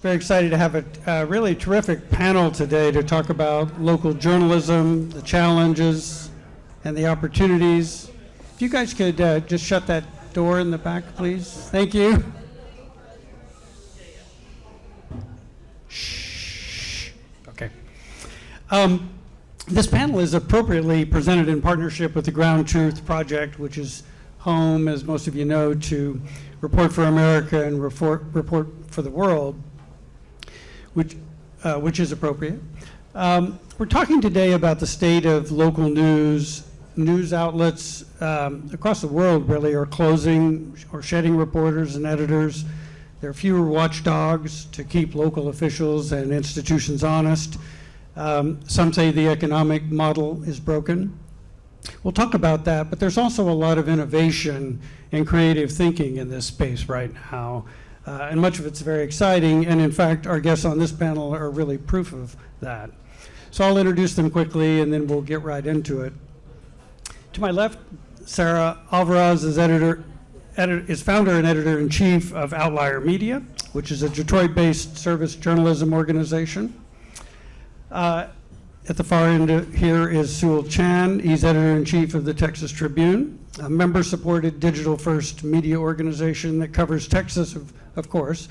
Very excited to have a really terrific panel today to talk about local journalism, the challenges, and the opportunities. If you guys could just shut that door in the back, please. Thank you. Shh. Okay. This panel is appropriately presented in partnership with the GroundTruth Project, which is home, as most of you know, to Report for America and Report for the World, which is appropriate. We're talking today about the state of local news. News outlets across the world really are closing or shedding reporters and editors. There are fewer watchdogs to keep local officials and institutions honest. Some say the economic model is broken. We'll talk about that, but there's also a lot of innovation and creative thinking in this space right now. And much of it's very exciting, and in fact, our guests on this panel are really proof of that. So I'll introduce them quickly, and then we'll get right into it. To my left, Sarah Alvarez is founder and editor-in-chief of Outlier Media, which is a Detroit-based service journalism organization. At the far end here is Sewell. He's editor-in-chief of the Texas Tribune, a member-supported digital-first media organization that covers Texas, of course.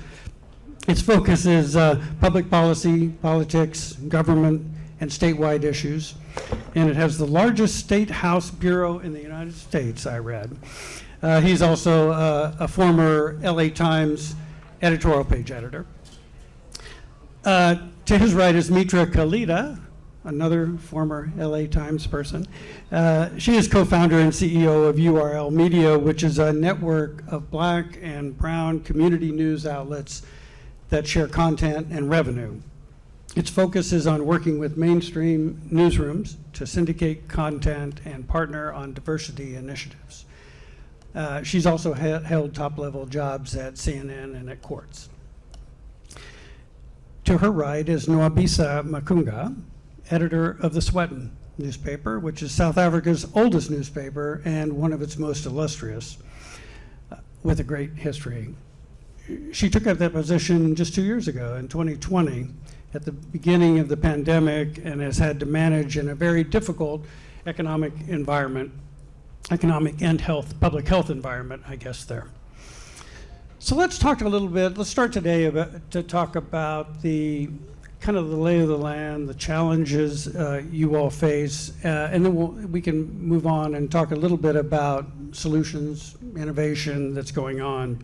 Its focus is public policy, politics, government, and statewide issues. And it has the largest state house bureau in the United States, I read. He's also a former LA Times editorial page editor. To his right is Mitra, Kalita, another former LA Times person. She is co-founder and CEO of URL Media, which is a network of Black and brown community news outlets that share content and revenue. Its focus is on working with mainstream newsrooms to syndicate content and partner on diversity initiatives. She's also held top-level jobs at CNN and at courts. To her right is Nwabisa Makunga, editor of the Sowetan newspaper, which is South Africa's oldest newspaper and one of its most illustrious, with a great history. She took up that position just 2 years ago in 2020 at the beginning of the pandemic, and has had to manage in a very difficult economic environment, economic and public health environment, I guess there. So let's talk a little bit, let's start today to talk about the kind of the lay of the land, the challenges you all face, and then we can move on and talk a little bit about solutions, innovation that's going on.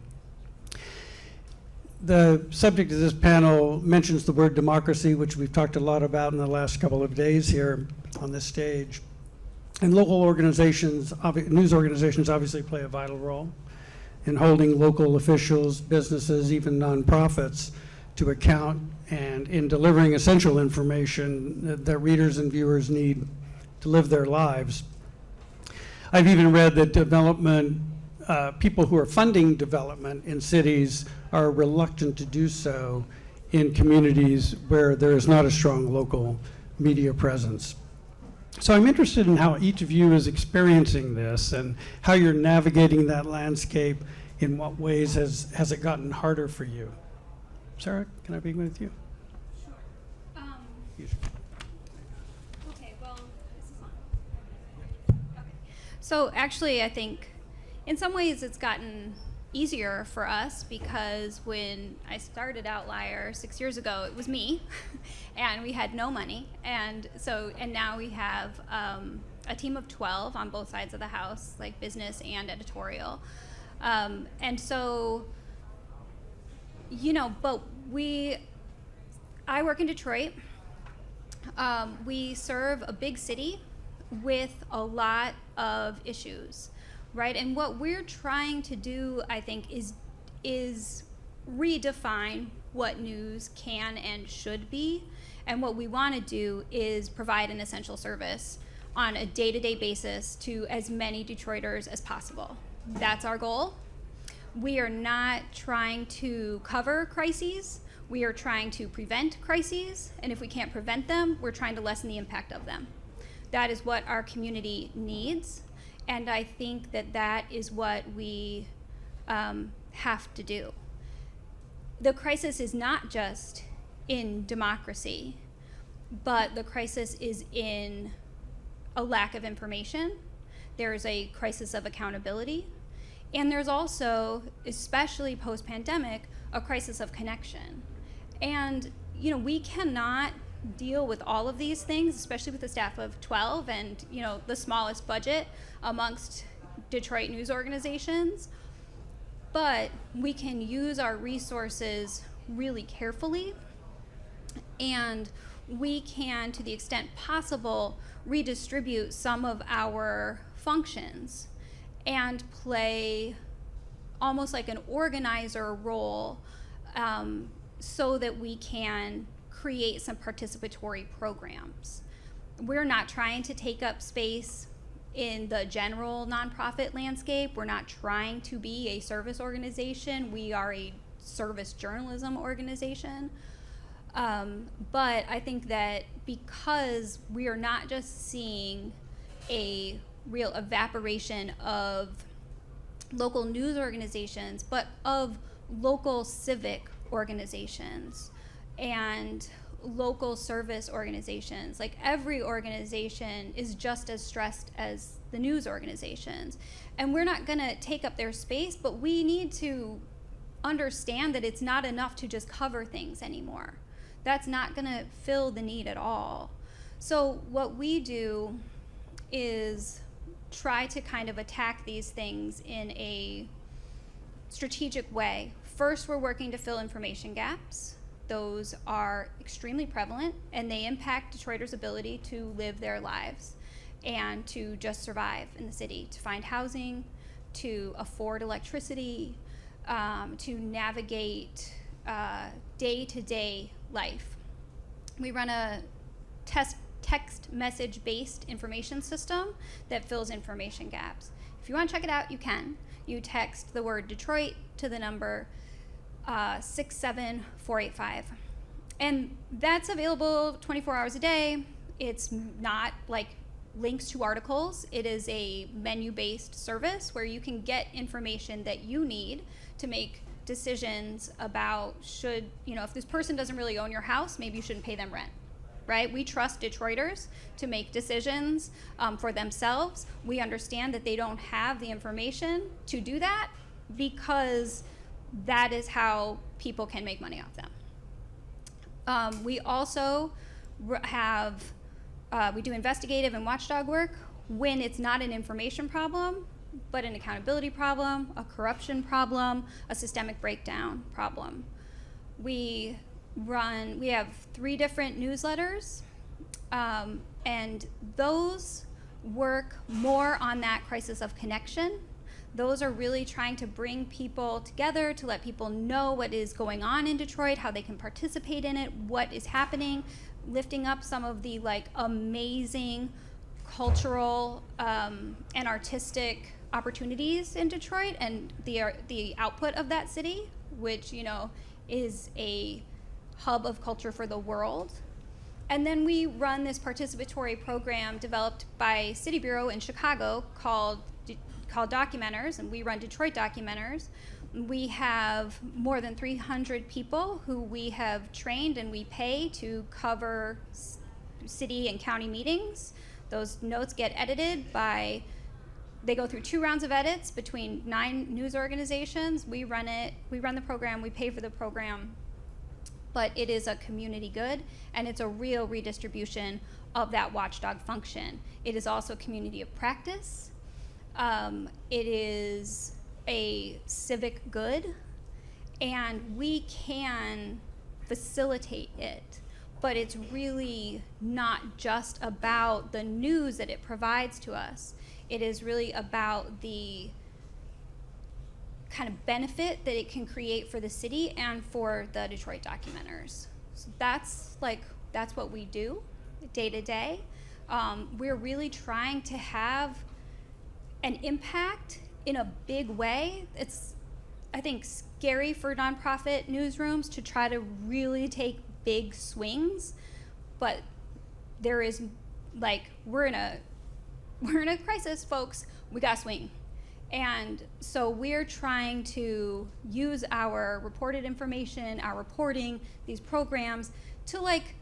The subject of this panel mentions the word democracy, which we've talked a lot about in the last couple of days here on this stage. And local organizations, news organizations obviously play a vital role in holding local officials, businesses, even nonprofits to account, and in delivering essential information that readers and viewers need to live their lives. I've even read that people who are funding development in cities are reluctant to do so in communities where there is not a strong local media presence. So I'm interested in how each of you is experiencing this and how you're navigating that landscape. In what ways has it gotten harder for you? Sarah, can I begin with you? Sure. Okay, well, this is on. Okay. So actually, I think in some ways it's gotten easier for us because when I started Outlier 6 years ago, it was me, and we had no money, and now we have a team of 12 on both sides of the house, like business and editorial, and so, you know, but I work in Detroit. We serve a big city with a lot of issues. Right, and what we're trying to do, I think, is redefine what news can and should be, and what we want to do is provide an essential service on a day-to-day basis to as many Detroiters as possible. That's our goal. We are not trying to cover crises. We are trying to prevent crises, and if we can't prevent them, we're trying to lessen the impact of them. That is what our community needs. And I think that is what we have to do. the crisis is not just in democracy, but the crisis is in a lack of information. There's a crisis of accountability. And there's also, especially post-pandemic, a crisis of connection. And, we cannot deal with all of these things, especially with a staff of 12 and, the smallest budget amongst Detroit news organizations. But we can use our resources really carefully, and we can, to the extent possible, redistribute some of our functions and play almost like an organizer role, so that we can create some participatory programs. We're not trying to take up space in the general nonprofit landscape. We're not trying to be a service organization. We are a service journalism organization. But I think that because we are not just seeing a real evaporation of local news organizations, but of local civic organizations and local service organizations. Like, every organization is just as stressed as the news organizations. And we're not gonna take up their space, but we need to understand that it's not enough to just cover things anymore. That's not gonna fill the need at all. So what we do is try to kind of attack these things in a strategic way. First, we're working to fill information gaps. Those are extremely prevalent, and they impact Detroiters' ability to live their lives and to just survive in the city, to find housing, to afford electricity, to navigate day-to-day life. We run a text message-based information system that fills information gaps. If you want to check it out, you can. You text the word Detroit to the number 67485. And that's available 24 hours a day. It's not like links to articles. It is a menu-based service where you can get information that you need to make decisions about if this person doesn't really own your house, maybe you shouldn't pay them rent, right? We trust Detroiters to make decisions for themselves. We understand that they don't have the information to do that because that is how people can make money off them. We also we do investigative and watchdog work when it's not an information problem, but an accountability problem, a corruption problem, a systemic breakdown problem. We have 3 different newsletters, and those work more on that crisis of connection. Those are really trying to bring people together, to let people know what is going on in Detroit, how they can participate in it, what is happening, lifting up some of the amazing cultural and artistic opportunities in Detroit and the output of that city, which is a hub of culture for the world. And then we run this participatory program developed by City Bureau in Chicago called Documenters, and we run Detroit Documenters. We have more than 300 people who we have trained and we pay to cover city and county meetings. Those notes get edited they go through 2 rounds of edits between 9 news organizations. We run the program, we pay for the program, but it is a community good, and it's a real redistribution of that watchdog function. It is also a community of practice. It is a civic good, and we can facilitate it, but it's really not just about the news that it provides to us. It is really about the kind of benefit that it can create for the city and for the Detroit Documenters. So that's what we do day to day. We're really trying to have an impact in a big way. It's, I think, scary for nonprofit newsrooms to try to really take big swings, but there is we're in a crisis, folks. We gotta swing. And so we're trying to use our reported information, our reporting, these programs to like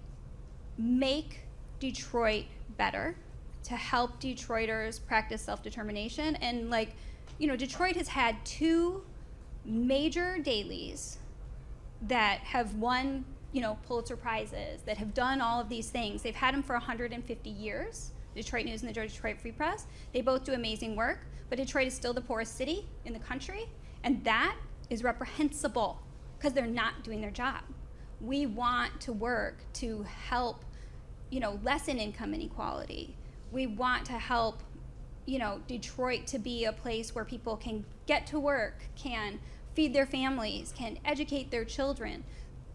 make Detroit better, to help Detroiters practice self-determination. And like, you know, Detroit has had 2 major dailies that have won, you know, Pulitzer Prizes, that have done all of these things. They've had them for 150 years, Detroit News and the Detroit Free Press. They both do amazing work, but Detroit is still the poorest city in the country, and that is reprehensible because they're not doing their job. We want to work to help, you know, lessen income inequality. We want to help, you know, Detroit to be a place where people can get to work, can feed their families, can educate their children.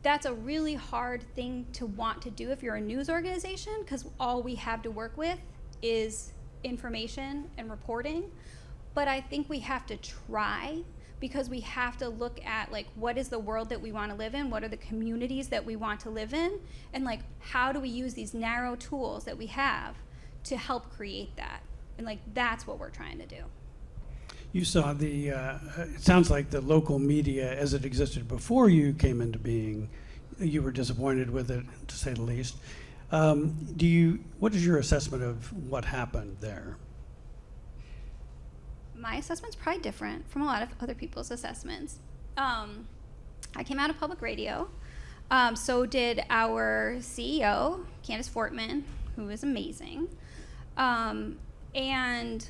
That's a really hard thing to want to do if you're a news organization, because all we have to work with is information and reporting. But I think we have to try, because we have to look at like, what is the world that we want to live in? What are the communities that we want to live in? And like, how do we use these narrow tools that we have to help create that? And like, that's what we're trying to do. You saw the, it sounds like the local media as it existed before you came into being, you were disappointed with it, to say the least. What is your assessment of what happened there? My assessment's probably different from a lot of other people's assessments. I came out of public radio. So did our CEO, Candace Fortman, who is amazing. And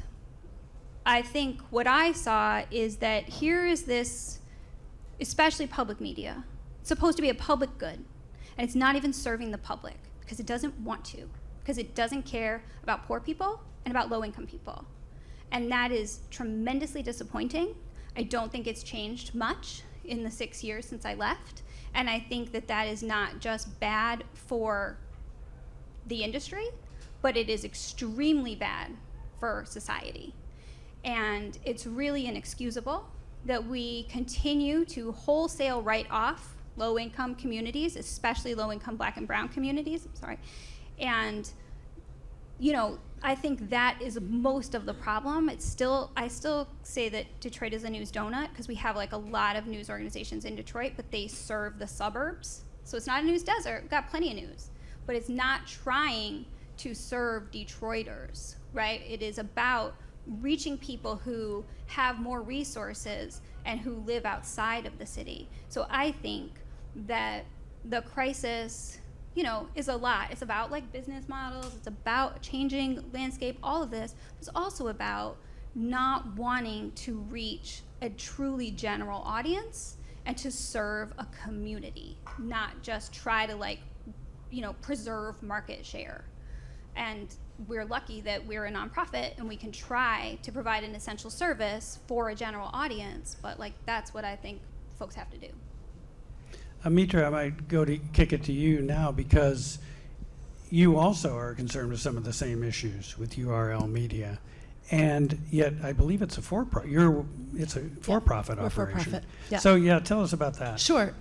I think what I saw is that here is this, especially public media, it's supposed to be a public good, and it's not even serving the public because it doesn't want to, because it doesn't care about poor people and about low-income people. And that is tremendously disappointing. I don't think it's changed much in the 6 years since I left, and I think that that is not just bad for the industry, but it is extremely bad for society. And it's really inexcusable that we continue to wholesale write off low-income communities, especially low-income Black and brown communities, and you know, I think that is most of the problem. I still say that Detroit is a news donut because we have like a lot of news organizations in Detroit, but they serve the suburbs. So it's not a news desert, we've got plenty of news, but it's not trying to serve Detroiters, right? It is about reaching people who have more resources and who live outside of the city. So I think that the crisis, you know, is a lot. It's about like business models, it's about changing landscape, all of this. It's also about not wanting to reach a truly general audience and to serve a community, not just try to like, you know, preserve market share. And we're lucky that we're a nonprofit and we can try to provide an essential service for a general audience, but like that's what I think folks have to do. Mitra, I might go to kick it to you now because you also are concerned with some of the same issues with URL Media, and yet I believe it's a for-profit. It's a for-profit We're operation. for-profit. Yeah. So yeah, tell us about that. Sure.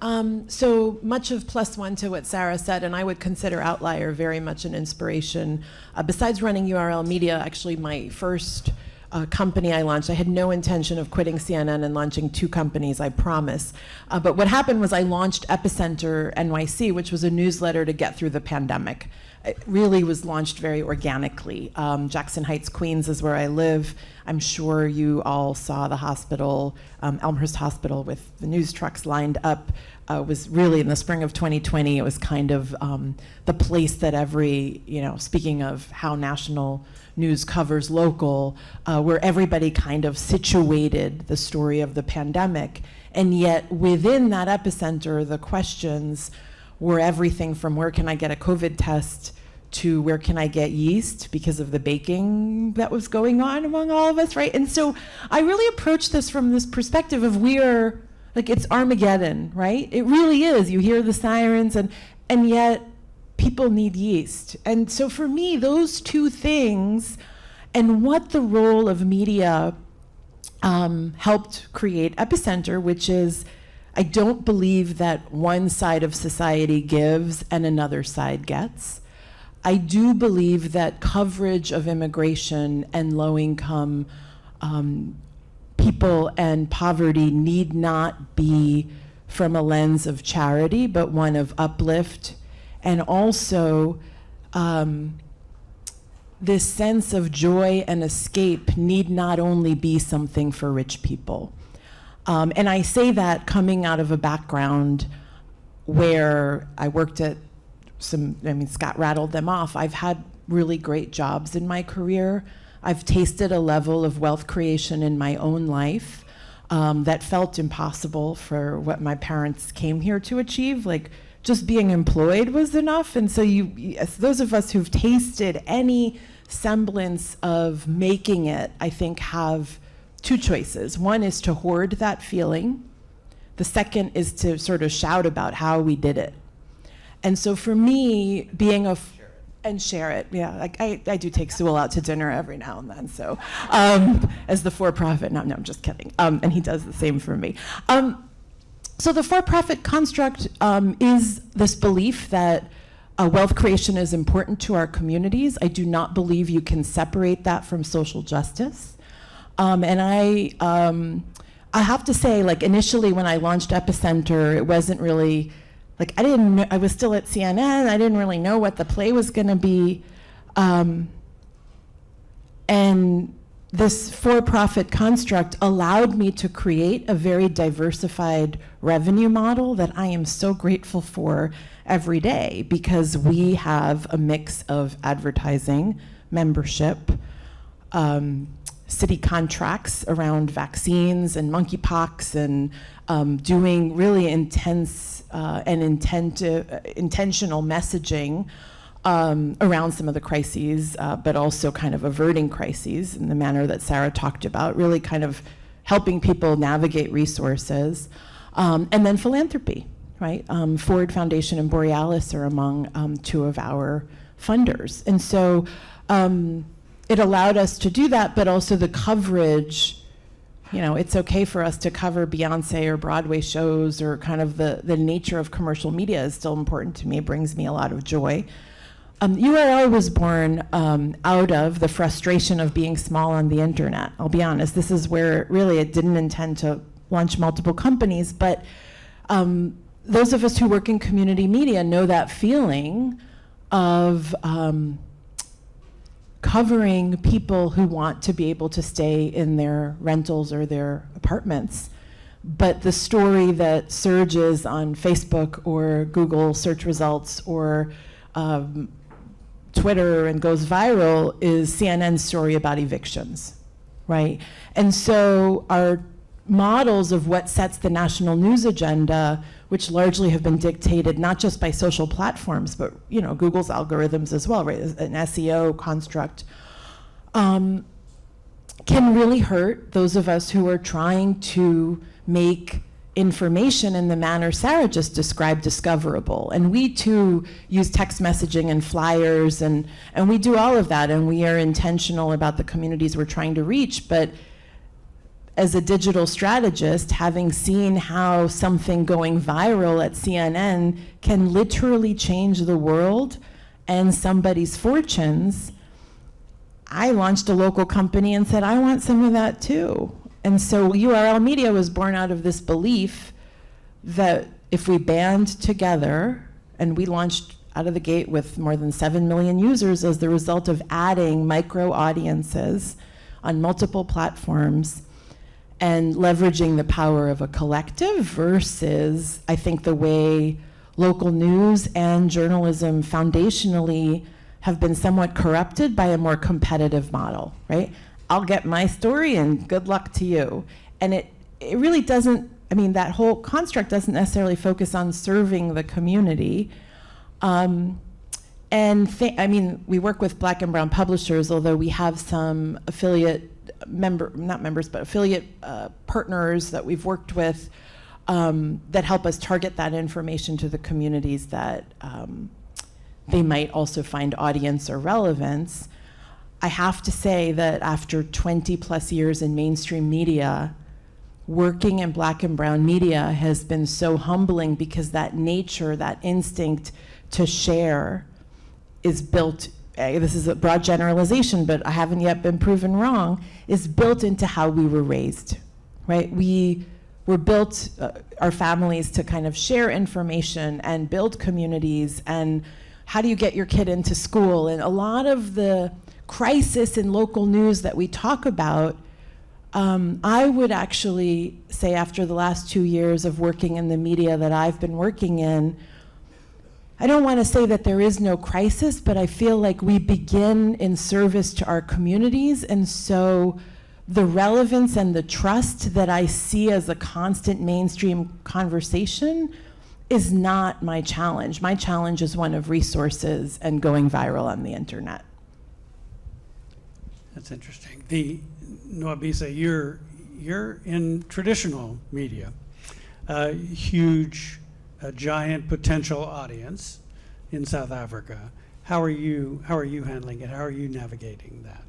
So much of +1 to what Sarah said, and I would consider Outlier very much an inspiration. Besides running URL Media, actually my first company I launched, I had no intention of quitting CNN and launching 2 companies, I promise. But what happened was I launched Epicenter NYC, which was a newsletter to get through the pandemic. It really was launched very organically. Jackson Heights, Queens is where I live. I'm sure you all saw the hospital, Elmhurst Hospital, with the news trucks lined up. Was really in the spring of 2020, it was kind of the place that every, you know, speaking of how national news covers local, where everybody kind of situated the story of the pandemic. And yet within that epicenter, the questions were everything from where can I get a COVID test to where can I get yeast because of the baking that was going on among all of us, right? And so I really approached this from this perspective of we're, like it's Armageddon, right? It really is. You hear the sirens and yet people need yeast. And so for me, those 2 things and what the role of media helped create Epicenter, which is I don't believe that one side of society gives and another side gets. I do believe that coverage of immigration and low-income people and poverty need not be from a lens of charity, but one of uplift, and also this sense of joy and escape need not only be something for rich people. And I say that coming out of a background where I worked at Scott rattled them off. I've had really great jobs in my career. I've tasted a level of wealth creation in my own life that felt impossible for what my parents came here to achieve. Like, just being employed was enough. And so those of us who've tasted any semblance of making it, I think, have two choices. One is to hoard that feeling. The second is to sort of shout about how we did it. And so for me, being and share it. Yeah, I do take Sewell out to dinner every now and then. So as the for-profit, no, I'm just kidding. And he does the same for me. So the for-profit construct is this belief that wealth creation is important to our communities. I do not believe you can separate that from social justice. And I have to say, like, initially when I launched Epicenter, it wasn't really, like, I was still at CNN, I didn't really know what the play was gonna be. And this for-profit construct allowed me to create a very diversified revenue model that I am so grateful for every day, because we have a mix of advertising, membership, city contracts around vaccines and monkeypox, and doing really intense and intentional messaging around some of the crises, but also kind of averting crises in the manner that Sarah talked about, really kind of helping people navigate resources. And then philanthropy, right? Ford Foundation and Borealis are among two of our funders. And so it allowed us to do that, but also the coverage, you know, it's okay for us to cover Beyonce or Broadway shows, or kind of the nature of commercial media is still important to me. It brings me a lot of joy. URL was born out of the frustration of being small on the internet. I'll be honest, this is where really it didn't intend to launch multiple companies, but those of us who work in community media know that feeling of covering people who want to be able to stay in their rentals or their apartments. But the story that surges on Facebook or Google search results or Twitter and goes viral is CNN's story about evictions, right? And so our models of what sets the national news agenda, which largely have been dictated not just by social platforms, but, you know, Google's algorithms as well, right? An SEO construct, can really hurt those of us who are trying to make information in the manner Sarah just described discoverable. And we too use text messaging and flyers, and we do all of that, and we are intentional about the communities we're trying to reach. But as a digital strategist, having seen how something going viral at CNN can literally change the world and somebody's fortunes, I launched a local company and said, I want some of that too. And so URL Media was born out of this belief that if we band together, and we launched out of the gate with more than 7 million users as the result of adding micro audiences on multiple platforms and leveraging the power of a collective versus, I think, the way local news and journalism foundationally have been somewhat corrupted by a more competitive model, right? I'll get my story and good luck to you. And it really doesn't, I mean, that whole construct doesn't necessarily focus on serving the community. I mean, we work with Black and Brown publishers, although we have some affiliate affiliate partners that we've worked with that help us target that information to the communities that they might also find audience or relevance. I have to say that after 20 plus years in mainstream media, working in Black and Brown media has been so humbling, because that nature, that instinct to share is built, this is a broad generalization, but I haven't yet been proven wrong, is built into how we were raised, right? We were built, our families, to kind of share information and build communities, and how do you get your kid into school? And a lot of the crisis in local news that we talk about, I would actually say after the last 2 years of working in the media that I've been working in, I don't want to say that there is no crisis, but I feel like we begin in service to our communities, and so the relevance and the trust that I see as a constant mainstream conversation is not my challenge. My challenge is one of resources and going viral on the internet. That's interesting. Nwabisa, you're in traditional media, huge, giant potential audience in South Africa. How are you handling it? How are you navigating that?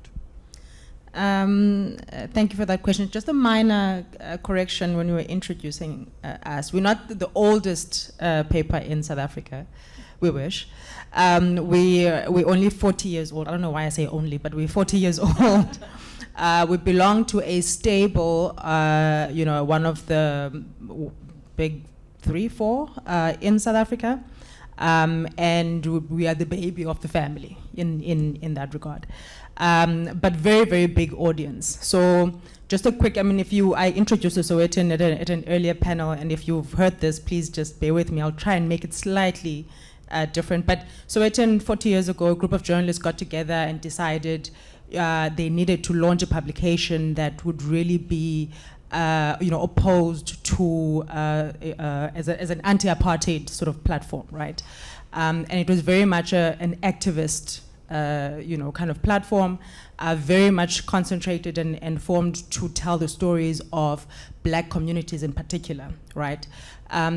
Thank you for that question. Just a minor correction when you were introducing us. We're not the oldest paper in South Africa. We wish. We're only 40 years old. I don't know why I say only, but we're 40 years old. We belong to a stable, one of the big 3, 4 in South Africa. And we are the baby of the family in that regard. But very, very big audience. So just a quick, I introduced the Sowetan at an earlier panel, and if you've heard this, please just bear with me. I'll try and make it slightly different. But Sowetan, 40 years ago, a group of journalists got together and decided they needed to launch a publication that would really be opposed to as an anti-apartheid sort of platform, right? And it was very much an activist kind of platform, very much concentrated and formed to tell the stories of black communities in particular, right? At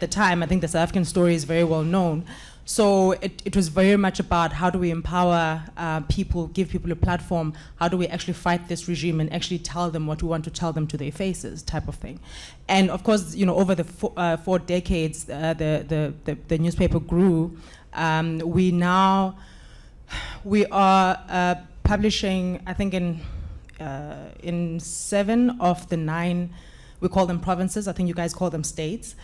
the time, I think the South African story is very well known. So it was very much about how do we empower people, give people a platform, how do we actually fight this regime and actually tell them what we want to tell them to their faces, type of thing. And of course, over the 4 decades, the newspaper grew. We are publishing, I think in 7 of the 9, we call them provinces, I think you guys call them states,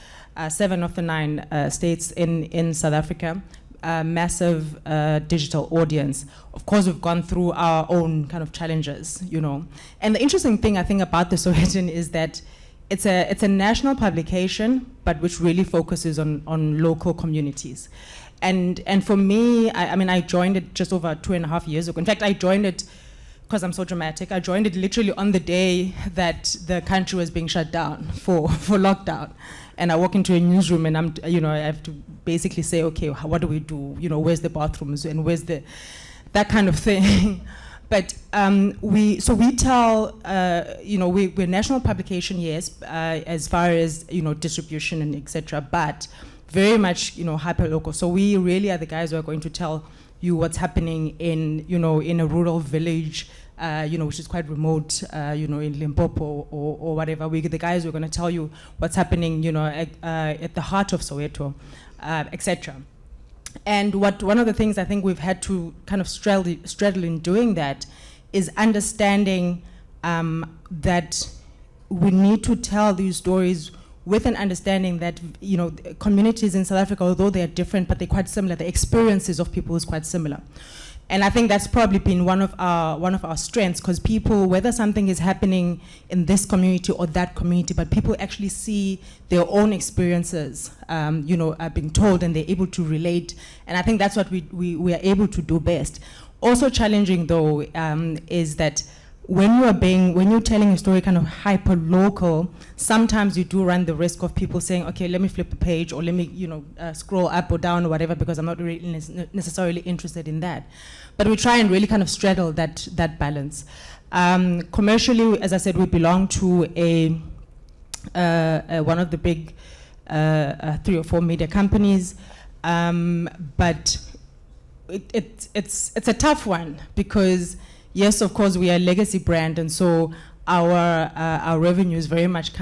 7 of the 9 states in South Africa, massive digital audience. Of course, we've gone through our own kind of challenges, And the interesting thing I think about the Sowetan is that it's a national publication, but which really focuses on local communities. And for me, I joined it just over 2.5 years ago. In fact, I joined it, because I'm so dramatic, I joined it literally on the day that the country was being shut down for lockdown. And I walk into a newsroom and I have to basically say, okay, what do we do? Where's the bathrooms and where's that kind of thing. But we tell, we're a national publication, yes, as far as, distribution and etc., but very much, hyper local. So we really are the guys who are going to tell you what's happening in a rural village, which is quite remote, in Limpopo or whatever. We're the guys who are going to tell you what's happening, at the heart of Soweto, etc. And one of the things I think we've had to kind of straddle in doing that is understanding that we need to tell these stories with an understanding that communities in South Africa, although they are different, but they're quite similar. The experiences of people is quite similar, and I think that's probably been one of our strengths, because people, whether something is happening in this community or that community, but people actually see their own experiences, are being told, and they're able to relate, and I think that's what we are able to do best. Also challenging though is that when you're telling a story kind of hyper local, sometimes you do run the risk of people saying, okay, let me flip a page, or let me scroll up or down or whatever, because I'm not really necessarily interested in that. But we try and really kind of straddle that balance. Commercially, as I said, we belong to one of the big 3 or 4 media companies, but it's a tough one, because yes, of course, we are a legacy brand, and so our revenues very much,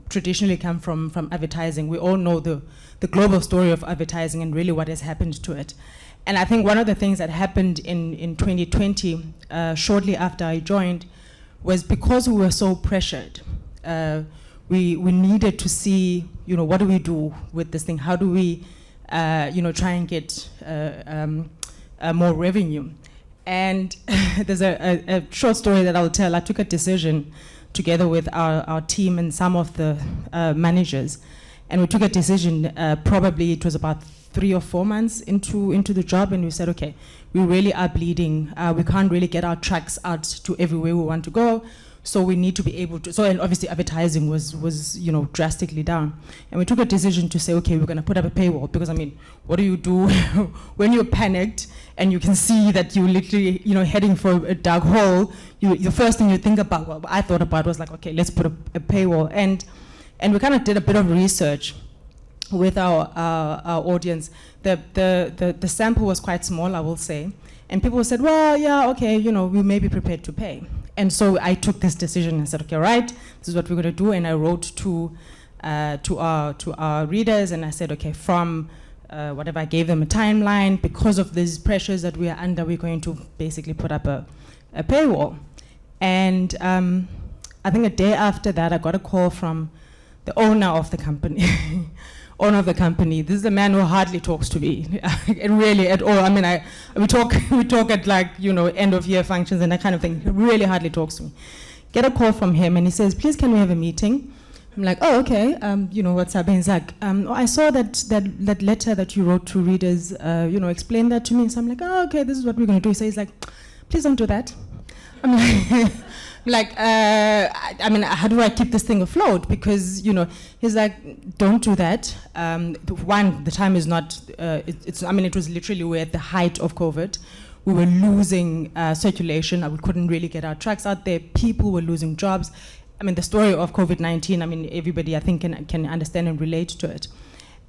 traditionally come from advertising. We all know the global story of advertising and really what has happened to it. And I think one of the things that happened in 2020, shortly after I joined, was because we were so pressured. We needed to see, what do we do with this thing? How do we, try and get more revenue? And there's a short story that I'll tell. I took a decision together with our team and some of the managers, and we took a decision, probably it was about 3 or 4 months into the job, and we said, okay, we really are bleeding. We can't really get our trucks out to everywhere we want to go. So we need to be able to, and obviously advertising was drastically down. And we took a decision to say, okay, we're gonna put up a paywall, because what do you do when you're panicked and you can see that you're literally, heading for a dark hole? The first thing you think about, what I thought about was like, okay, let's put a paywall. And we kind of did a bit of research with our audience. The sample was quite small, I will say. And people said, well, yeah, okay, we may be prepared to pay. And so I took this decision and said, okay, right, this is what we're going to do. And I wrote to our readers, and I said, okay, from whatever, I gave them a timeline. Because of these pressures that we are under, we're going to basically put up a paywall. And I think a day after that, I got a call from the owner of the company. Owner of the company. This is a man who hardly talks to me, really at all. We talk at end of year functions and that kind of thing. He really hardly talks to me. Get a call from him, and he says, please, can we have a meeting? I'm like, oh, okay. What's up? And he's like, I saw that letter that you wrote to readers. Explain that to me. So I'm like, oh, okay, this is what we're going to do. So he's like, please don't do that. I'm like, how do I keep this thing afloat? Because, he's like, don't do that. One, the time is not, it was literally, we're at the height of COVID. We were losing circulation. We couldn't really get our trucks out there. People were losing jobs. The story of COVID-19, everybody, I think, can understand and relate to it.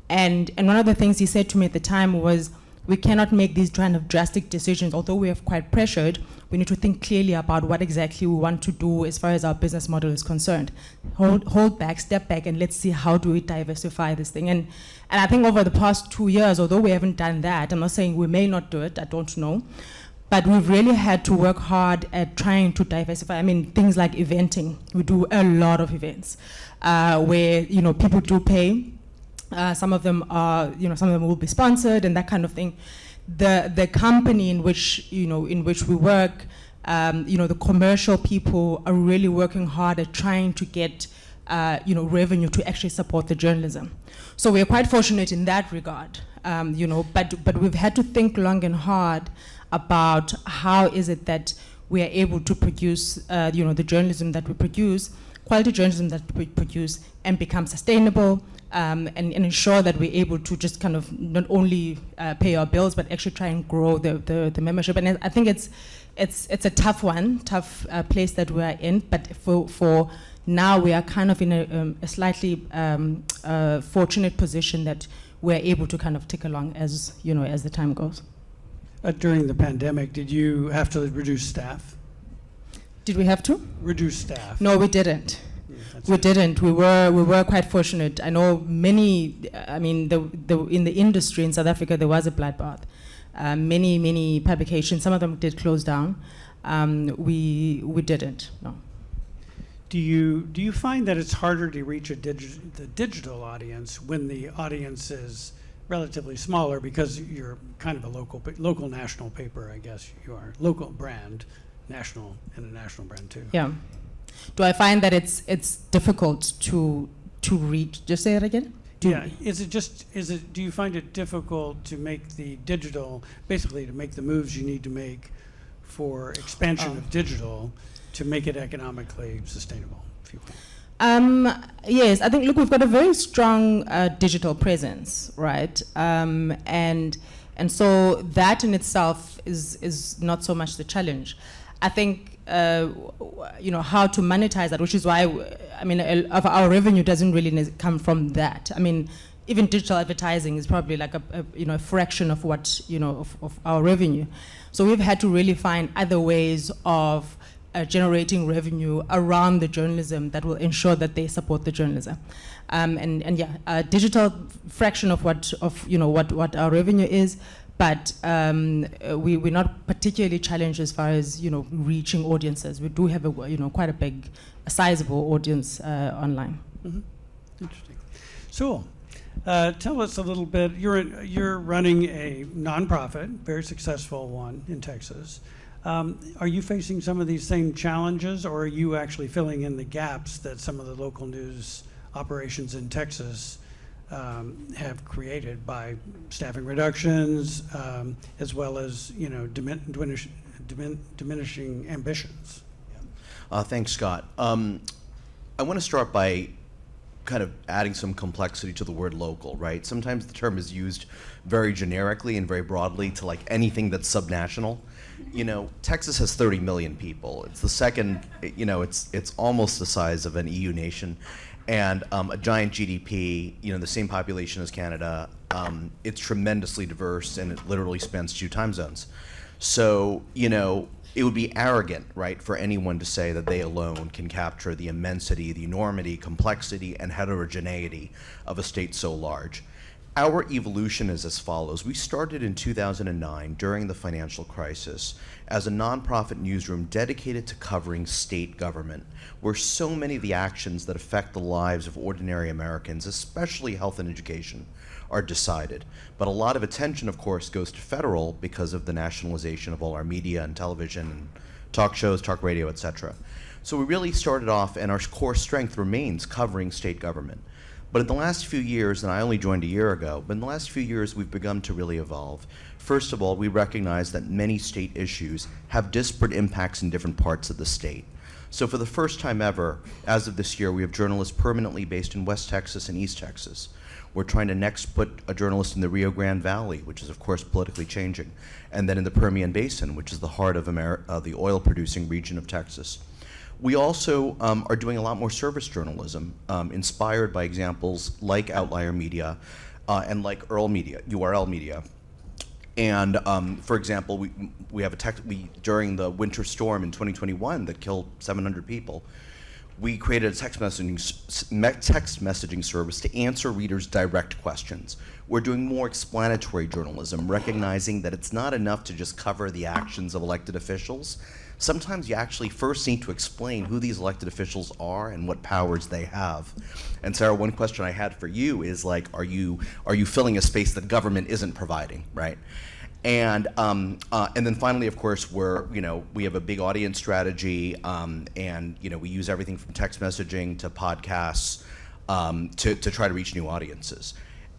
And one of the things he said to me at the time was, we cannot make these kind of drastic decisions. Although we are quite pressured, we need to think clearly about what exactly we want to do as far as our business model is concerned. Hold back, step back, and let's see how do we diversify this thing. And I think over the past 2 years, although we haven't done that, I'm not saying we may not do it, I don't know, but we've really had to work hard at trying to diversify. Things like eventing. We do a lot of events where people do pay. Some of them are, some of them will be sponsored and that kind of thing. The company in which we work, the commercial people are really working hard at trying to get, revenue to actually support the journalism. So we are quite fortunate in that regard, but we've had to think long and hard about how is it that we are able to produce, the journalism that we produce, quality journalism that we produce, and become sustainable. And ensure that we're able to just kind of not only pay our bills, but actually try and grow the membership. And I think it's a tough place that we're in. But for now, we are kind of in a slightly fortunate position that we're able to kind of tick along as the time goes. During the pandemic, did you have to reduce staff? Did we have to? Reduce staff. No, we didn't. We didn't. We were quite fortunate. I know many. In the industry in South Africa, there was a bloodbath. Many publications. Some of them did close down. We didn't. No. Do you find that it's harder to reach the digital audience when the audience is relatively smaller, because you're kind of a local national paper, I guess you are, local brand, national and a national brand too. Yeah. Do I find that it's difficult to reach? Just say it again. Do you find it difficult to make the digital, basically to make the moves you need to make for expansion of digital to make it economically sustainable, if you will? Yes, I think, look, we've got a very strong digital presence, right? And so that in itself is not so much the challenge. I think, how to monetize that, which is why, of our revenue doesn't really come from that. Even digital advertising is probably like a fraction of what, of our revenue. So we've had to really find other ways of generating revenue around the journalism that will ensure that they support the journalism. A digital fraction of what our revenue is, but we're not particularly challenged as far as reaching audiences. We do have a quite a sizable audience online. Mm-hmm. Interesting. Sewell, tell us a little bit. You're running a nonprofit, very successful one in Texas. Are you facing some of these same challenges, or are you actually filling in the gaps that some of the local news operations in Texas have created by staffing reductions, as well as diminishing ambitions? Thanks, Scott. I want to start by kind of adding some complexity to the word local, right? Sometimes the term is used very generically and very broadly to like anything that's subnational. Texas has 30 million people. It's the second, it's almost the size of an EU nation, and a giant GDP, the same population as Canada. It's tremendously diverse, and it literally spans 2 time zones. So, it would be arrogant, right, for anyone to say that they alone can capture the immensity, the enormity, complexity, and heterogeneity of a state so large. Our evolution is as follows. We started in 2009 during the financial crisis as a nonprofit newsroom dedicated to covering state government, where so many of the actions that affect the lives of ordinary Americans, especially health and education, are decided. But a lot of attention, of course, goes to federal because of the nationalization of all our media and television and talk shows, talk radio, etc. So we really started off, and our core strength remains covering state government. But in the last few years, and I only joined a year ago, but in the last few years we've begun to really evolve. First of all, we recognize that many state issues have disparate impacts in different parts of the state. So for the first time ever, as of this year, we have journalists permanently based in West Texas and East Texas. We're trying to next put a journalist in the Rio Grande Valley, which is of course politically changing, and then in the Permian Basin, which is the heart of the oil-producing region of Texas. We also are doing a lot more service journalism, inspired by examples like Outlier Media and like URL Media. And for example, we have during the winter storm in 2021 that killed 700 people, we created a text messaging service to answer readers' direct questions. We're doing more explanatory journalism, recognizing that it's not enough to just cover the actions of elected officials. Sometimes you actually first need to explain who these elected officials are and what powers they have. And Sarah, one question I had for you is like, are you filling a space that government isn't providing, right? And then finally, of course, we have a big audience strategy, and we use everything from text messaging to podcasts to try to reach new audiences.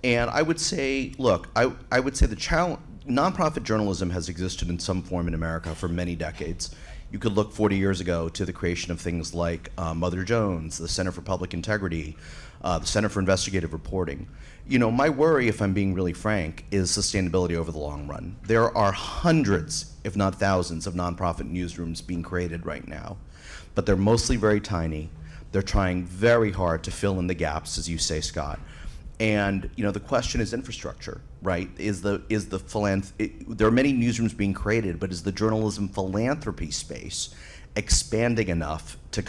And I would say, look, I would say the challenge. Nonprofit journalism has existed in some form in America for many decades. You could look 40 years ago to the creation of things like Mother Jones, the Center for Public Integrity, the Center for Investigative Reporting. My worry, if I'm being really frank, is sustainability over the long run. There are hundreds, if not thousands, of nonprofit newsrooms being created right now, but they're mostly very tiny. They're trying very hard to fill in the gaps, as you say, Scott. And the question is infrastructure, right? There are many newsrooms being created, but is the journalism philanthropy space expanding enough to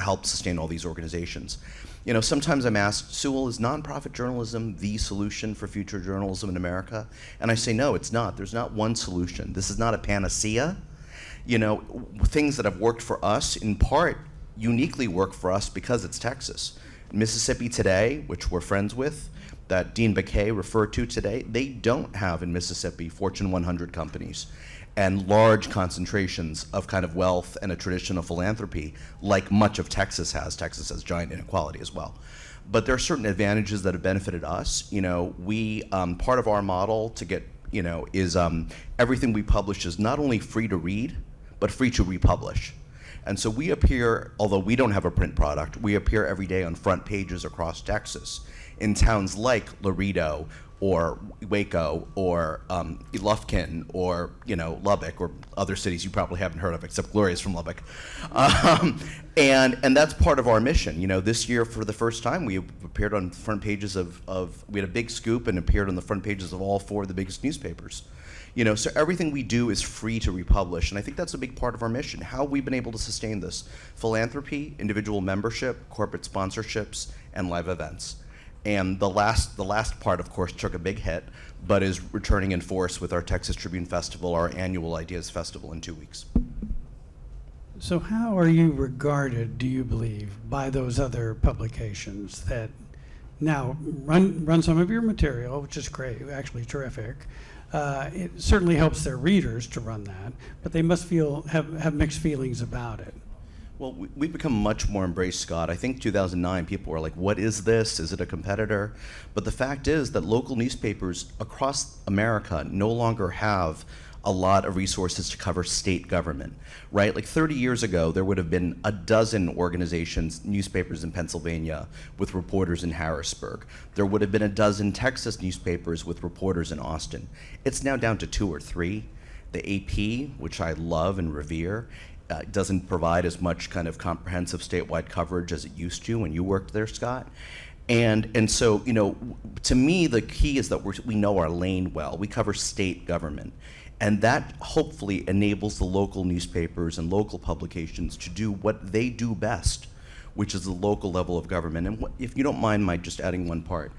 help sustain all these organizations? Sometimes I'm asked, Sewell, is nonprofit journalism the solution for future journalism in America? And I say, no, it's not. There's not one solution. This is not a panacea. Things that have worked for us, in part, uniquely work for us because it's Texas. Mississippi Today, which we're friends with, that Dean Baquet referred to today, they don't have in Mississippi Fortune 100 companies and large concentrations of kind of wealth and a tradition of philanthropy like much of Texas has. Texas has giant inequality as well. But there are certain advantages that have benefited us. Part of our model to get, is everything we publish is not only free to read, but free to republish. And so we appear, although we don't have a print product, we appear every day on front pages across Texas in towns like Laredo or Waco or Lufkin or Lubbock or other cities you probably haven't heard of, except Gloria's from Lubbock. And that's part of our mission. This year for the first time we appeared on the front pages we had a big scoop and appeared on the front pages of all 4 of the biggest newspapers. So everything we do is free to republish, and I think that's a big part of our mission. How we've been able to sustain this: philanthropy, individual membership, corporate sponsorships, and live events. And the last part, of course, took a big hit, but is returning in force with our Texas Tribune Festival, our annual Ideas Festival, in 2 weeks. So how are you regarded, do you believe, by those other publications that now run some of your material, which is great, actually terrific. It certainly helps their readers to run that, but they must have mixed feelings about it. Well, we've become much more embraced, Scott. I think 2009, people were like, what is this? Is it a competitor? But the fact is that local newspapers across America no longer have a lot of resources to cover state government, right? Like 30 years ago, there would have been a dozen organizations, newspapers in Pennsylvania with reporters in Harrisburg. There would have been a dozen Texas newspapers with reporters in Austin. It's now down to 2 or 3. The AP, which I love and revere, doesn't provide as much kind of comprehensive statewide coverage as it used to when you worked there, Scott. And so, you know, to me, the key is that we know our lane well. We cover state government. And that hopefully enables the local newspapers and local publications to do what they do best, which is the local level of government. And if you don't mind my just adding one part,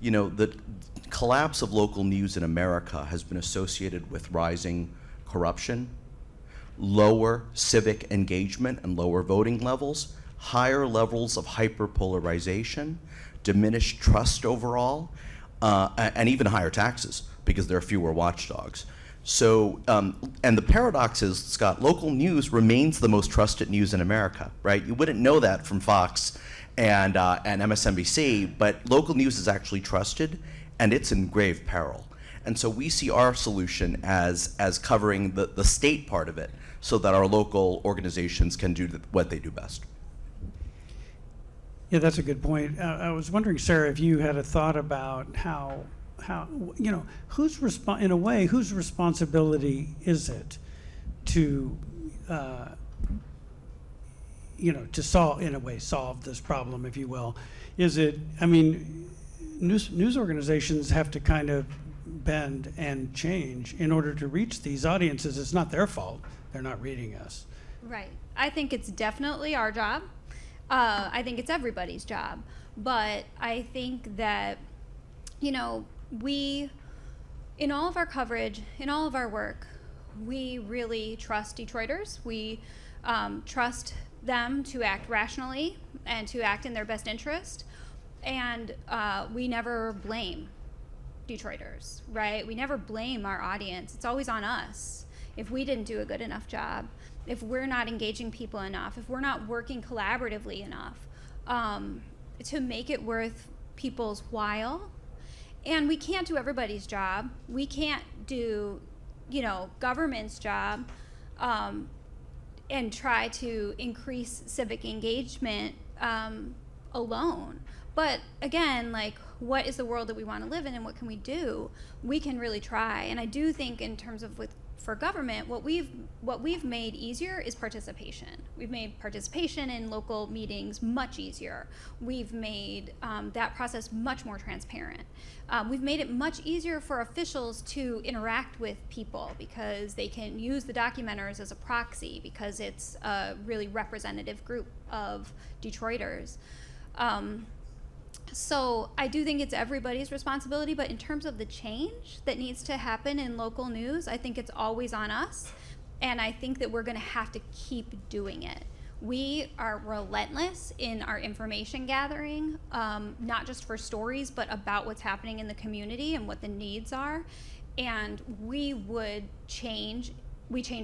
you know, the collapse of local news in America has been associated with rising corruption, lower civic engagement and lower voting levels, higher levels of hyperpolarization, diminished trust overall, and even higher taxes because there are fewer watchdogs. So, and the paradox is, Scott, local news remains the most trusted news in America, right? You wouldn't know that from Fox and MSNBC, but local news is actually trusted, and it's in grave peril. And so we see our solution as covering the state part of it so that our local organizations can do what they do best. Yeah, that's a good point. I was wondering, Sarah, if you had a thought about how you know, whose responsibility is it to you know, to solve this problem, if you will? Is it, I mean, news organizations have to kind of bend and change in order to reach these audiences. It's not their fault. They're not reading us. Right. I think it's definitely our job. I think it's everybody's job. But I think that, you know, we, in all of our coverage, in all of our work, we really trust Detroiters. We trust them to act rationally and to act in their best interest. And we never blame Detroiters, right? We never blame our audience. It's always on us if we didn't do a good enough job, if we're not engaging people enough, if we're not working collaboratively enough to make it worth people's while. And we can't do everybody's job. We can't do, you know, government's job and try to increase civic engagement alone. But again, like, what is the world that we want to live in and what can we do? We can really try. And I do think in terms of for government, what we've made easier is participation. We've made participation in local meetings much easier. We've made that process much more transparent. We've made it much easier for officials to interact with people because they can use the documenters as a proxy because it's a really representative group of Detroiters. So I do think it's everybody's responsibility, but in terms of the change that needs to happen in local news, I think it's always on us, and I think that we're going to have to keep doing it. We are relentless in our information gathering, not just for stories, but about what's happening in the community and what the needs are, and we change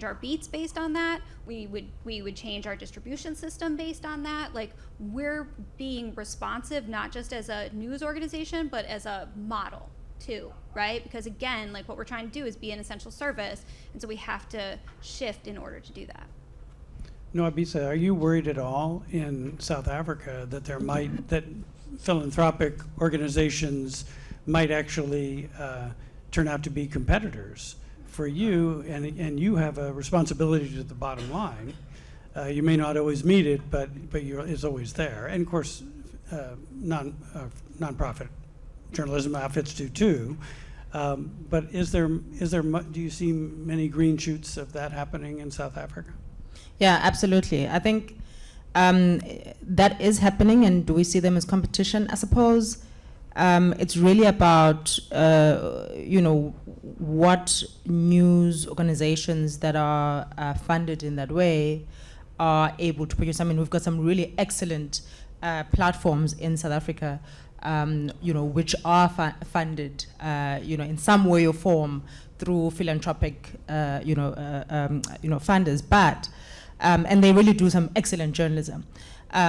our beats based on that. We would change our distribution system based on that. Like, we're being responsive, not just as a news organization, but as a model too, right? Because again, like, what we're trying to do is be an essential service, and so we have to shift in order to do that. Nwabisa, are you worried at all in South Africa that that philanthropic organizations might actually turn out to be competitors for you, and you have a responsibility to the bottom line? You may not always meet it, but it's always there. And of course, nonprofit journalism outfits do too. But do you see many green shoots of that happening in South Africa? Yeah, absolutely. I think that is happening, and do we see them as competition? I suppose It's really about, what news organizations that are funded in that way are able to produce. I mean, we've got some really excellent platforms in South Africa, which are funded, in some way or form through philanthropic, funders, but, and they really do some excellent journalism.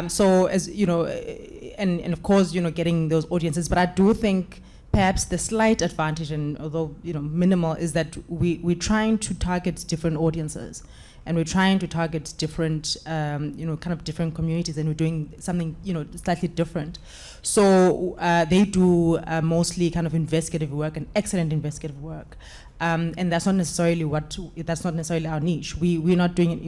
So as and of course, getting those audiences, but I do think perhaps the slight advantage, and although minimal, is that we're trying to target different audiences, and we're trying to target different, kind of different communities, and we're doing something, slightly different. So they do mostly kind of investigative work, and excellent investigative work. And that's not necessarily our niche. We're not doing,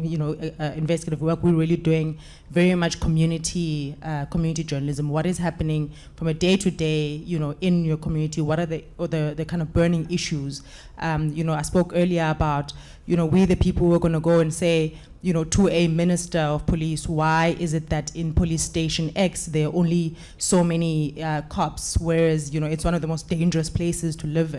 investigative work. We're really doing very much community journalism. What is happening from a day to day, in your community? What are the kind of burning issues? I spoke earlier about, we the people who are going to go and say, to a minister of police, why is it that in police station X there are only so many cops, whereas it's one of the most dangerous places to live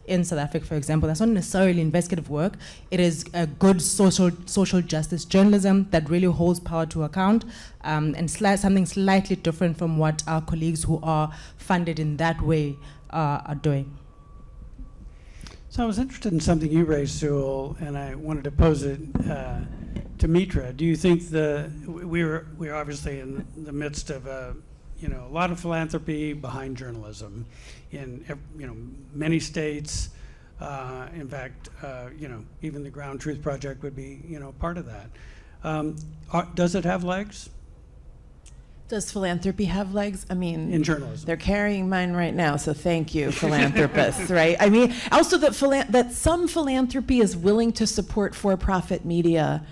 in South Africa, for example. That's not necessarily investigative work. It is a good social justice journalism that really holds power to account, and something slightly different from what our colleagues who are funded in that way are doing. So I was interested in something you raised, Sewell, and I wanted to pose it to Mitra. Do you think we're obviously in the midst of a lot of philanthropy behind journalism in many states. In fact, even the GroundTruth Project would be part of that. Does it have legs? Does philanthropy have legs? I mean, in journalism, they're carrying mine right now, so thank you, philanthropists, right? I mean, also that some philanthropy is willing to support for-profit media,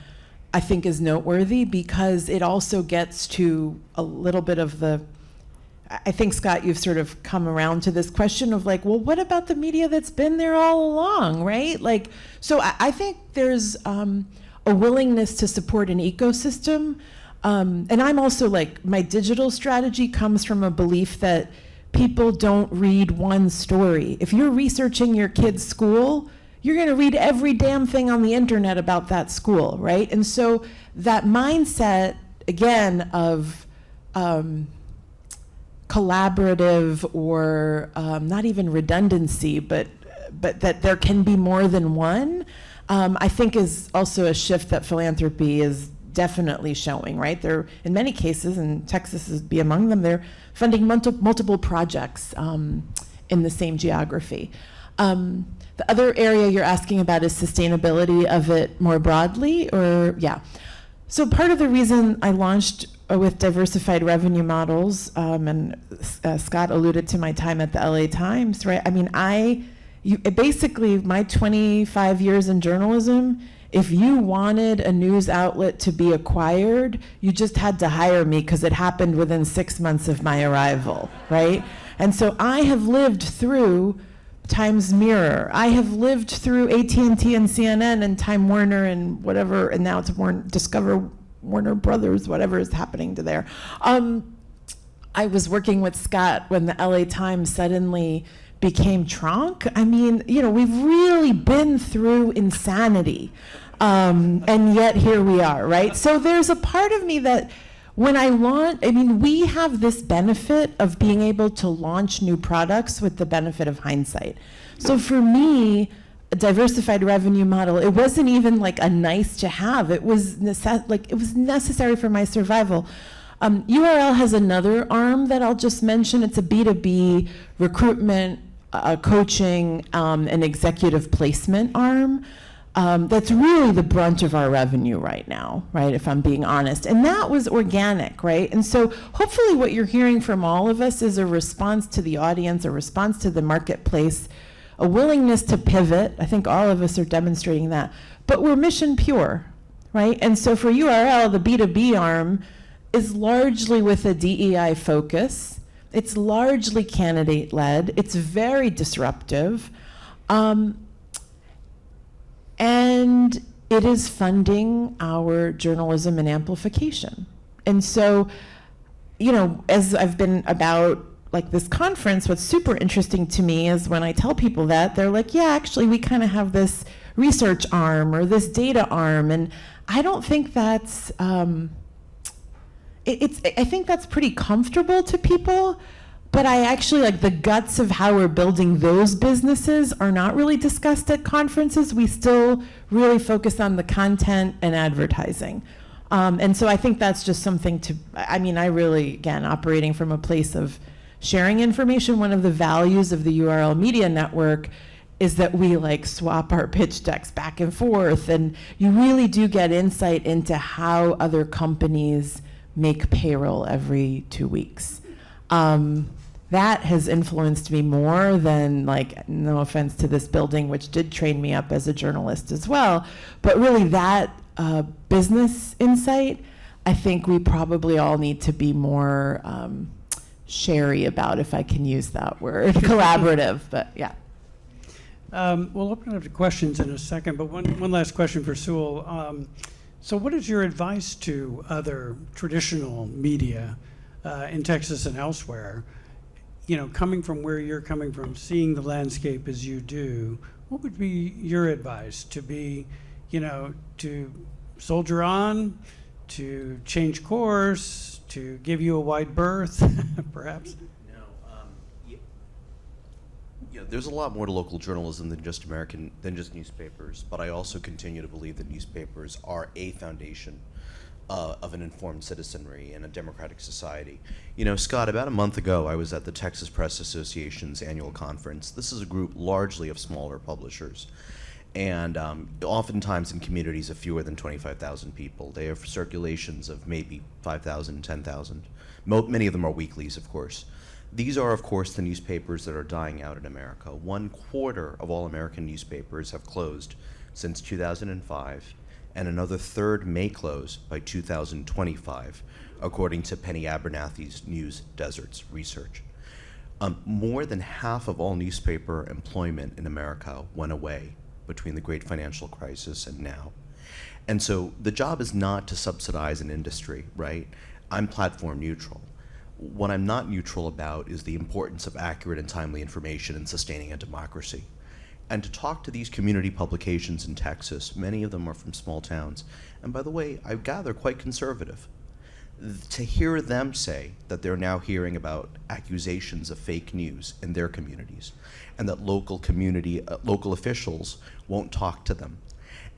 I think is noteworthy, because it also gets to a little bit of I think, Scott, you've sort of come around to this question of like, well, what about the media that's been there all along, right? Like, so I think there's a willingness to support an ecosystem. And I'm also like, my digital strategy comes from a belief that people don't read one story. If you're researching your kid's school, you're going to read every damn thing on the internet about that school, right? And so that mindset, again, of collaborative or not even redundancy, but that there can be more than one, I think is also a shift that philanthropy is definitely showing, right? They're, in many cases, and Texas is be among them, they're funding multiple projects in the same geography. The other area you're asking about is sustainability of it more broadly, or, yeah. So part of the reason I launched with diversified revenue models, and Scott alluded to my time at the LA Times, right? I mean, basically, my 25 years in journalism, if you wanted a news outlet to be acquired, you just had to hire me because it happened within 6 months of my arrival, right? And so I have lived through Times Mirror. I have lived through AT&T and CNN and Time Warner and whatever, and now it's Discover Warner Brothers, whatever is happening to there. I was working with Scott when the LA Times suddenly became Tronc. I mean, we've really been through insanity. And yet here we are, right? So there's a part of me that when I launch, we have this benefit of being able to launch new products with the benefit of hindsight. So for me, a diversified revenue model, it wasn't even like a nice to have. It was necessary for my survival. URL has another arm that I'll just mention. It's a B2B recruitment, coaching, and executive placement arm. That's really the brunt of our revenue right now, right, if I'm being honest. And that was organic, right? And so hopefully what you're hearing from all of us is a response to the audience, a response to the marketplace, a willingness to pivot. I think all of us are demonstrating that. But we're mission pure, right? And so for URL, the B2B arm is largely with a DEI focus. It's largely candidate-led. It's very disruptive. And it is funding our journalism and amplification. And so, as I've been about like this conference, what's super interesting to me is when I tell people that, they're like, yeah, actually, we kind of have this research arm or this data arm. And I don't think that's, I think that's pretty comfortable to people. But I actually, like, the guts of how we're building those businesses are not really discussed at conferences. We still really focus on the content and advertising. And so I think that's just something to, I mean, I really, again, operating from a place of sharing information, one of the values of the URL Media Network is that we like swap our pitch decks back and forth, and you really do get insight into how other companies make payroll every 2 weeks. That has influenced me more than, like, no offense to this building, which did train me up as a journalist as well, but really that business insight, I think we probably all need to be more sharey about, if I can use that word, collaborative, but yeah. We'll open it up to questions in a second, but one last question for Sewell. So what is your advice to other traditional media in Texas and elsewhere? You know, coming from where you're coming from, seeing the landscape as you do, what would be your advice to be, you know, to soldier on, to change course, to give you a wide berth, perhaps? There's a lot more to local journalism than just newspapers, but I also continue to believe that newspapers are a foundation of an informed citizenry in a democratic society. You know, Scott, about a month ago, I was at the Texas Press Association's annual conference. This is a group largely of smaller publishers, and oftentimes in communities of fewer than 25,000 people. They have circulations of maybe 5,000, 10,000. Many of them are weeklies, of course. These are, of course, the newspapers that are dying out in America. 1/4 of all American newspapers have closed since 2005, and another third may close by 2025, according to Penny Abernathy's News Deserts research. More than half of all newspaper employment in America went away between the great financial crisis and now. And so the job is not to subsidize an industry, right? I'm platform neutral. What I'm not neutral about is the importance of accurate and timely information in sustaining a democracy. And to talk to these community publications in Texas, many of them are from small towns, and by the way, I gather quite conservative. To hear them say that they're now hearing about accusations of fake news in their communities, and that local officials won't talk to them,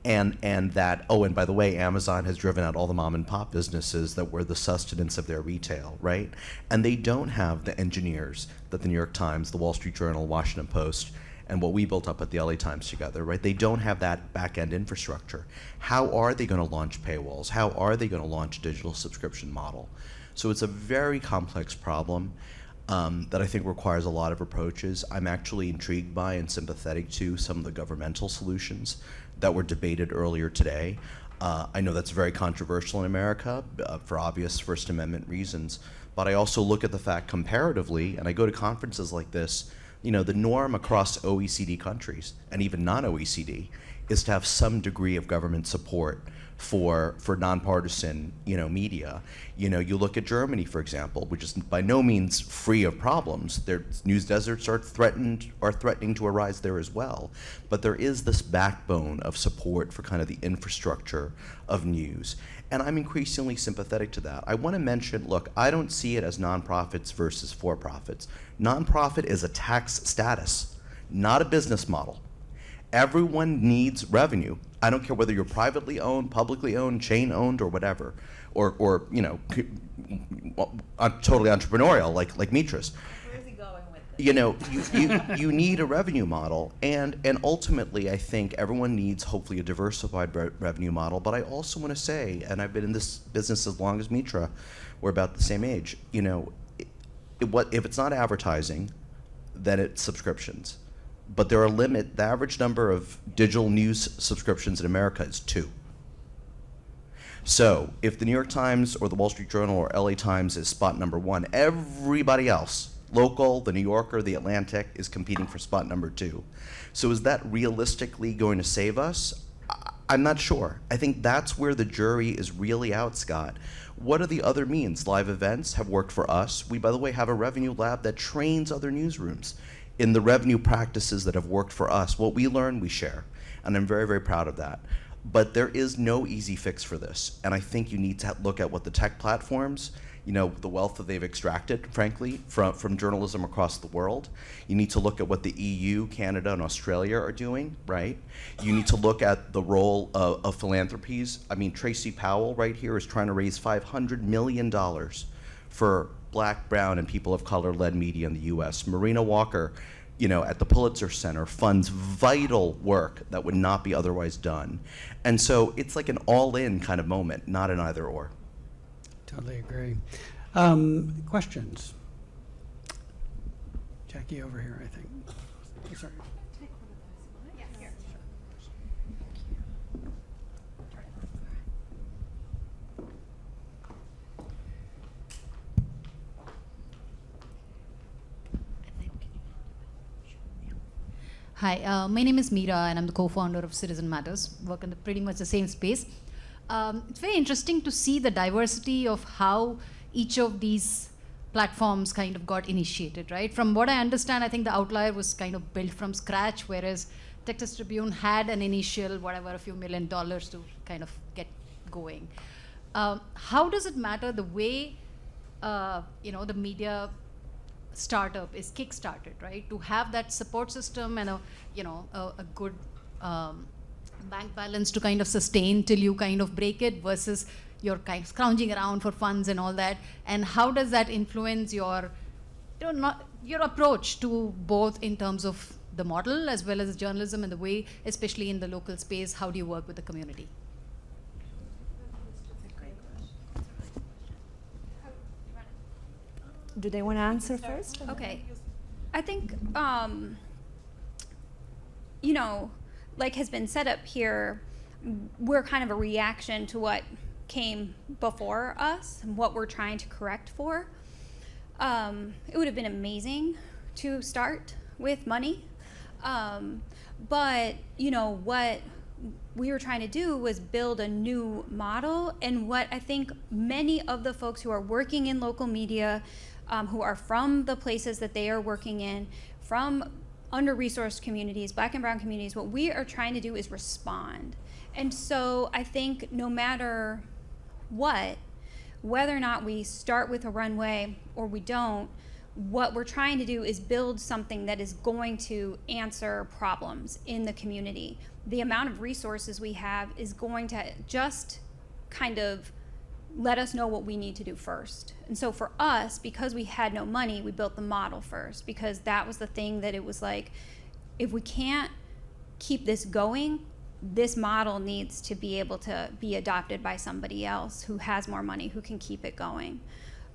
and that, oh, and by the way, Amazon has driven out all the mom and pop businesses that were the sustenance of their retail, right? And they don't have the engineers that the New York Times, the Wall Street Journal, Washington Post, and what we built up at the LA Times together, right? They don't have that back-end infrastructure. How are they going to launch paywalls? How are they going to launch a digital subscription model? So it's a very complex problem that I think requires a lot of approaches. I'm actually intrigued by and sympathetic to some of the governmental solutions that were debated earlier today. I know that's very controversial in America for obvious First Amendment reasons, but I also look at the fact comparatively, and I go to conferences like this, you know, the norm across OECD countries and even non-OECD is to have some degree of government support for nonpartisan, you know, media. You know, you look at Germany, for example, which is by no means free of problems. Their news deserts are threatening to arise there as well. But there is this backbone of support for kind of the infrastructure of news. And I'm increasingly sympathetic to that. I want to mention, look, I don't see it as nonprofits versus for-profits. Nonprofit is a tax status, not a business model. Everyone needs revenue. I don't care whether you're privately owned, publicly owned, chain owned, or whatever, or you know, totally entrepreneurial like Mitra's. Where is he going with this? You know, you need a revenue model, and ultimately, I think everyone needs hopefully a diversified revenue model. But I also want to say, and I've been in this business as long as Mitra, we're about the same age. You know, if it's not advertising, then it's subscriptions. But there are the average number of digital news subscriptions in America is 2. So if the New York Times or the Wall Street Journal or LA Times is spot number 1, everybody else, local, the New Yorker, the Atlantic, is competing for spot number 2. So is that realistically going to save us? I'm not sure. I think that's where the jury is really out, Scott. What are the other means? Live events have worked for us. We, by the way, have a revenue lab that trains other newsrooms in the revenue practices that have worked for us. What we learn, we share. And I'm very, very proud of that. But there is no easy fix for this. And I think you need to look at what the tech platforms, the wealth that they've extracted, frankly, from journalism across the world. You need to look at what the EU, Canada, and Australia are doing, right? You need to look at the role of philanthropies. I mean, Tracy Powell right here is trying to raise $500 million for Black, brown, and people of color-led media in the US. Marina Walker, at the Pulitzer Center, funds vital work that would not be otherwise done. And so it's like an all-in kind of moment, not an either-or. Totally agree. Questions? Jackie over here, I think. Oh, sorry. Hi, my name is Mitra, and I'm the co-founder of Citizen Matters, work in pretty much the same space. It's very interesting to see the diversity of how each of these platforms kind of got initiated, right? From what I understand, I think the Outlier was kind of built from scratch, whereas Texas Tribune had an initial, a few $1 million to kind of get going. How does it matter the way, the media startup is kick-started, right? To have that support system and a good bank balance to kind of sustain till you kind of break it versus you're kind of scrounging around for funds and all that. And how does that influence your approach to both in terms of the model as well as journalism and the way, especially in the local space, how do you work with the community? Do they want to answer first? Okay. I think, like has been set up here, we're kind of a reaction to what came before us and what we're trying to correct for. It would have been amazing to start with money. But, what we were trying to do was build a new model, and what I think many of the folks who are working in local media, who are from the places that they are working in, from under-resourced communities, Black and brown communities, what we are trying to do is respond. And so I think no matter what, whether or not we start with a runway or we don't, what we're trying to do is build something that is going to answer problems in the community. The amount of resources we have is going to just kind of let us know what we need to do first. And so for us, because we had no money, we built the model first, because that was the thing that it was like, if we can't keep this going, this model needs to be able to be adopted by somebody else who has more money, who can keep it going.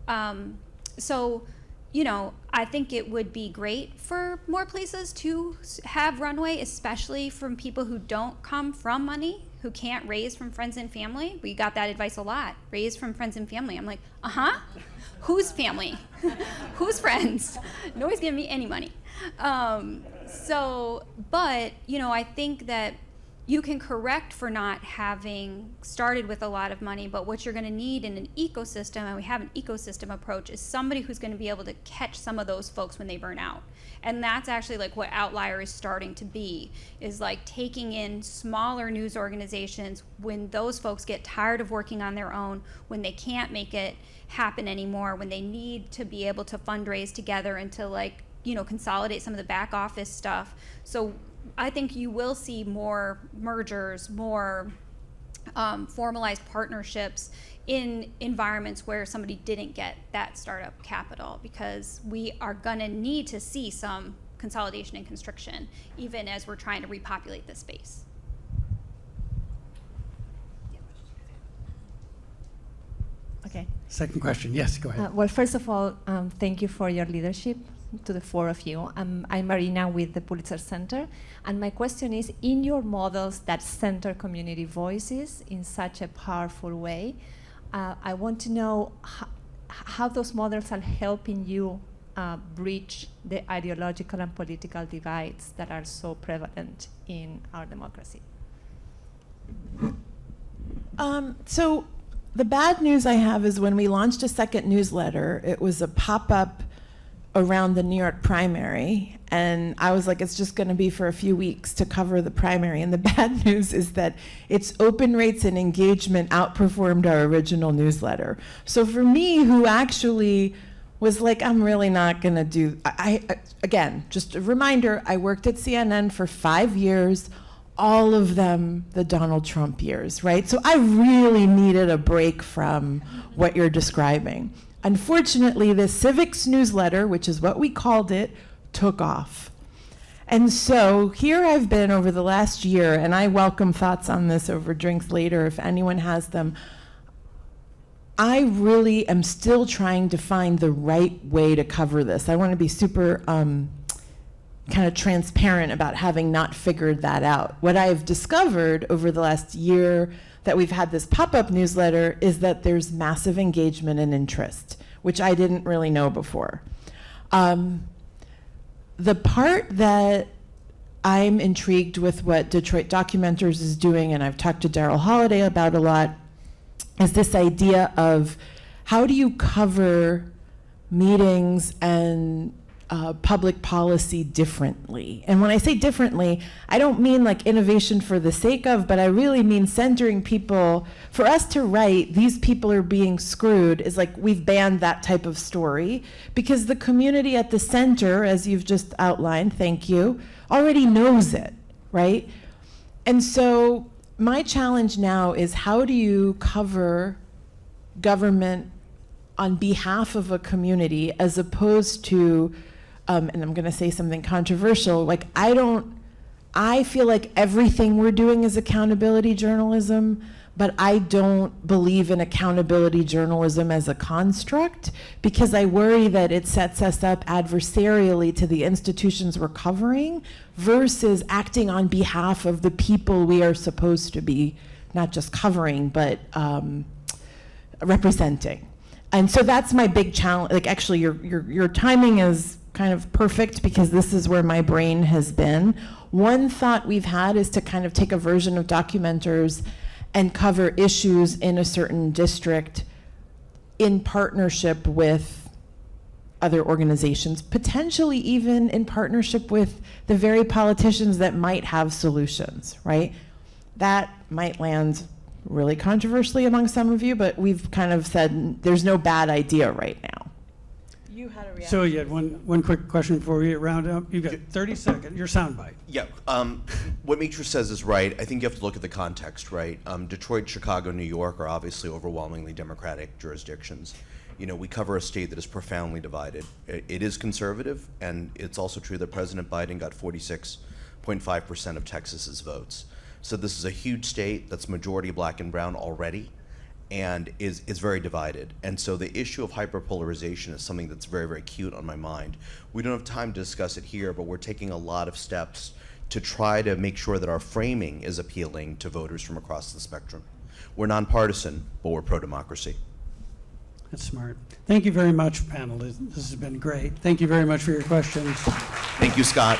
I think it would be great for more places to have runway, especially from people who don't come from money, who can't raise from friends and family. We got that advice a lot, raise from friends and family. I'm like, whose family? Whose friends? Nobody's giving me any money. I think that you can correct for not having started with a lot of money, but what you're going to need in an ecosystem, and we have an ecosystem approach, is somebody who's going to be able to catch some of those folks when they burn out. And that's actually like what Outlier is starting to be, is like taking in smaller news organizations when those folks get tired of working on their own, when they can't make it happen anymore, when they need to be able to fundraise together and to consolidate some of the back office stuff. So I think you will see more mergers, more formalized partnerships in environments where somebody didn't get that startup capital, because we are going to need to see some consolidation and constriction, even as we're trying to repopulate this space. Okay. Second question. Yes, go ahead. Well, first of all, thank you for your leadership, to the four of you. I'm Marina with the Pulitzer Center, and my question is, in your models that center community voices in such a powerful way, I want to know how those models are helping you bridge the ideological and political divides that are so prevalent in our democracy. So the bad news I have is when we launched a second newsletter, it was a pop-up around the New York primary, and I was like, it's just going to be for a few weeks to cover the primary. And the bad news is that its open rates and engagement outperformed our original newsletter. So for me, who actually was like, I'm really not going to do, again, just a reminder, I worked at CNN for 5 years, all of them the Donald Trump years, right? So I really needed a break from what you're describing. Unfortunately, the Civics newsletter, which is what we called it, took off. And so here I've been over the last year, and I welcome thoughts on this over drinks later if anyone has them. I really am still trying to find the right way to cover this. I want to be super kind of transparent about having not figured that out. What I've discovered over the last year that we've had this pop-up newsletter is that there's massive engagement and interest, which I didn't really know before. The part that I'm intrigued with what Detroit Documenters is doing, and I've talked to Daryl Holiday about a lot, is this idea of how do you cover meetings and public policy differently. And when I say differently, I don't mean like innovation for the sake of, but I really mean centering people. For us to write, these people are being screwed, is like we've banned that type of story because the community at the center, as you've just outlined, thank you, already knows it, right? And so my challenge now is how do you cover government on behalf of a community as opposed to and I'm going to say something controversial, like I feel like everything we're doing is accountability journalism, but I don't believe in accountability journalism as a construct because I worry that it sets us up adversarially to the institutions we're covering versus acting on behalf of the people we are supposed to be not just covering, but representing. And so that's my big challenge. Like actually your timing is kind of perfect because this is where my brain has been. One thought we've had is to kind of take a version of Documenters and cover issues in a certain district in partnership with other organizations, potentially even in partnership with the very politicians that might have solutions, right? That might land really controversially among some of you, but we've kind of said there's no bad idea right now. You had a reaction. So you had one quick question before we round up. You've got 30 seconds, your soundbite. Yeah, what Mitra says is right. I think you have to look at the context, right? Detroit, Chicago, New York are obviously overwhelmingly Democratic jurisdictions. You know, we cover a state that is profoundly divided. It is conservative, and it's also true that President Biden got 46.5% of Texas's votes. So this is a huge state that's majority black and brown already, and is very divided. And so the issue of hyperpolarization is something that's very, very acute on my mind. We don't have time to discuss it here, but we're taking a lot of steps to try to make sure that our framing is appealing to voters from across the spectrum. We're nonpartisan, but we're pro-democracy. That's smart. Thank you very much, panel. This has been great. Thank you very much for your questions. Thank you, Scott.